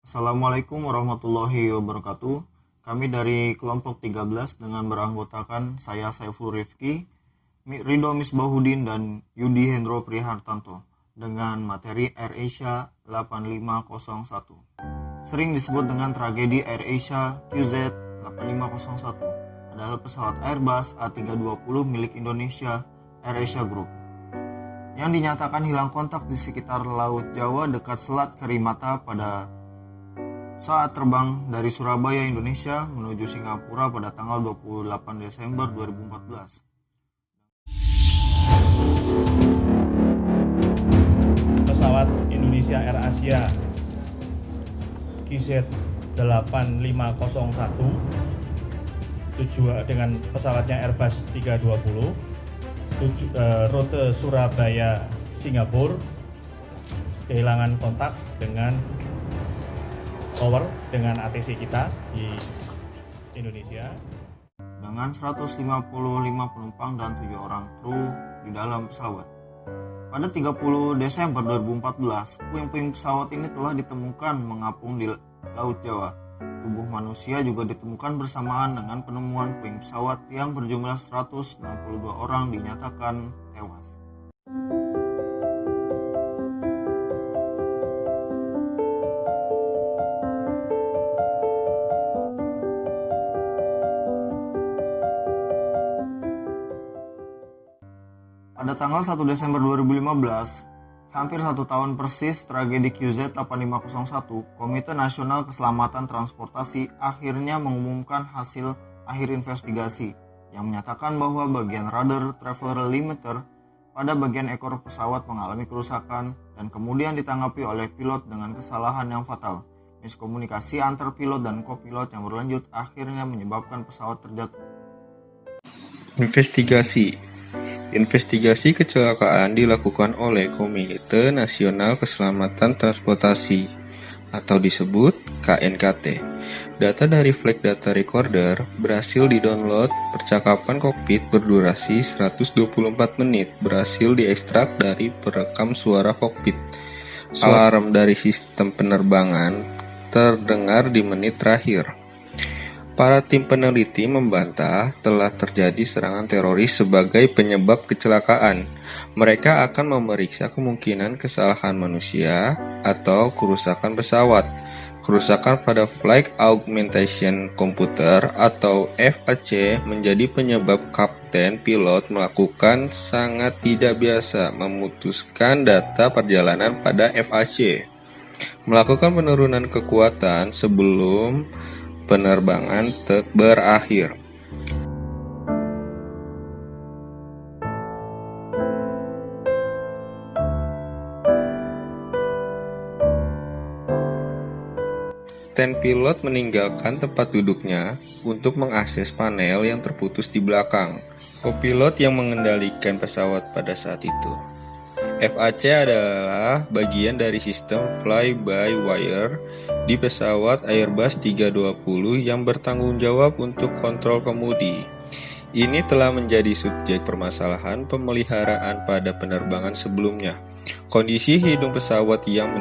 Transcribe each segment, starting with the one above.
Assalamualaikum warahmatullahi wabarakatuh. Kami dari kelompok 13 dengan beranggotakan saya Saiful Rifki, Ridho Misbahuddin dan Yudi Hendro Prihartanto dengan materi AirAsia 8501. Sering disebut dengan tragedi AirAsia QZ 8501 adalah pesawat Airbus A320 milik Indonesia AirAsia Group yang dinyatakan hilang kontak di sekitar Laut Jawa dekat Selat Karimata pada saat terbang dari Surabaya, Indonesia menuju Singapura pada tanggal 28 Desember 2014. Pesawat Indonesia AirAsia QZ 8501 tujuan dengan pesawatnya Airbus 320 rute Surabaya Singapura kehilangan kontak dengan dengan ATC kita di Indonesia dengan 155 penumpang dan 7 orang kru di dalam pesawat. Pada 30 Desember 2014, puing-puing pesawat ini telah ditemukan mengapung di Laut Jawa. Tubuh manusia juga ditemukan bersamaan dengan penemuan puing pesawat yang berjumlah 162 orang dinyatakan tewas. Pada tanggal 1 Desember 2015, hampir 1 tahun persis tragedi QZ 8501, Komite Nasional Keselamatan Transportasi akhirnya mengumumkan hasil akhir investigasi yang menyatakan bahwa bagian rudder traveler limiter pada bagian ekor pesawat mengalami kerusakan dan kemudian ditanggapi oleh pilot dengan kesalahan yang fatal. Miskomunikasi antar pilot dan kopilot yang berlanjut akhirnya menyebabkan pesawat terjatuh. Investigasi kecelakaan dilakukan oleh Komite Nasional Keselamatan Transportasi atau disebut KNKT. Data dari Flight Data Recorder berhasil didownload. Percakapan kokpit berdurasi 124 menit berhasil diekstrak dari perekam suara kokpit. Alarm dari sistem penerbangan terdengar di menit terakhir. Para tim peneliti membantah telah terjadi serangan teroris sebagai penyebab kecelakaan. Mereka akan memeriksa kemungkinan kesalahan manusia atau kerusakan pesawat. Kerusakan pada Flight Augmentation Computer atau FAC menjadi penyebab kapten pilot melakukan sangat tidak biasa memutuskan data perjalanan pada FAC. Melakukan penurunan kekuatan sebelum penerbangan berakhir. Pilot meninggalkan tempat duduknya untuk mengakses panel yang terputus di belakang. Kopilot yang mengendalikan pesawat pada saat itu. FAC adalah bagian dari sistem fly-by-wire di pesawat Airbus 320 yang bertanggung jawab untuk kontrol kemudi. Ini telah menjadi subjek permasalahan pemeliharaan pada penerbangan sebelumnya. Kondisi hidung pesawat yang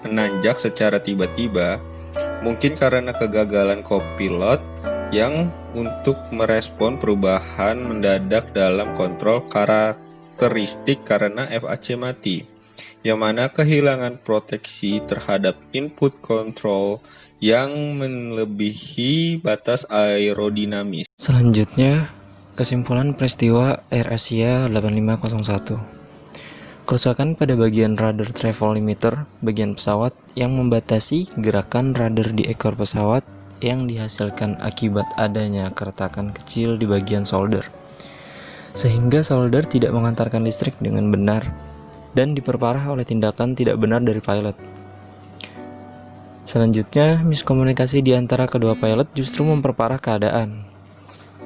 menanjak secara tiba-tiba, mungkin karena kegagalan kopilot yang untuk merespon perubahan mendadak dalam kontrol karakteristik karena FAC mati, yang mana kehilangan proteksi terhadap input control yang melebihi batas aerodinamis. Selanjutnya, kesimpulan peristiwa AirAsia 8501. Kerusakan pada bagian rudder travel limiter bagian pesawat yang membatasi gerakan rudder di ekor pesawat yang dihasilkan akibat adanya keretakan kecil di bagian solder, sehingga solder tidak mengantarkan listrik dengan benar dan diperparah oleh tindakan tidak benar dari pilot. Selanjutnya, miskomunikasi di antara kedua pilot justru memperparah keadaan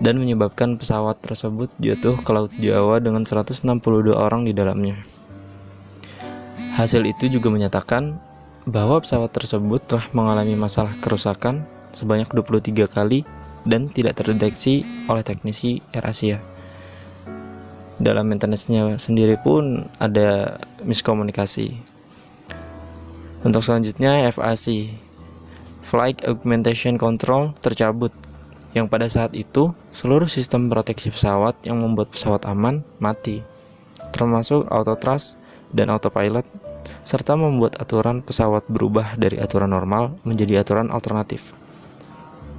dan menyebabkan pesawat tersebut jatuh ke Laut Jawa dengan 162 orang di dalamnya. Hasil itu juga menyatakan bahwa pesawat tersebut telah mengalami masalah kerusakan sebanyak 23 kali dan tidak terdeteksi oleh teknisi AirAsia. Dalam maintenance-nya sendiri pun ada miskomunikasi. Untuk selanjutnya FAC. Flight Augmentation Control tercabut, yang pada saat itu seluruh sistem proteksi pesawat yang membuat pesawat aman mati, termasuk auto thrust dan autopilot, serta membuat aturan pesawat berubah dari aturan normal menjadi aturan alternatif.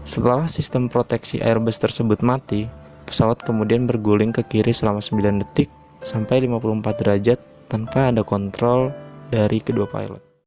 Setelah sistem proteksi Airbus tersebut mati, pesawat kemudian berguling ke kiri selama 9 detik sampai 54 derajat tanpa ada kontrol dari kedua pilot.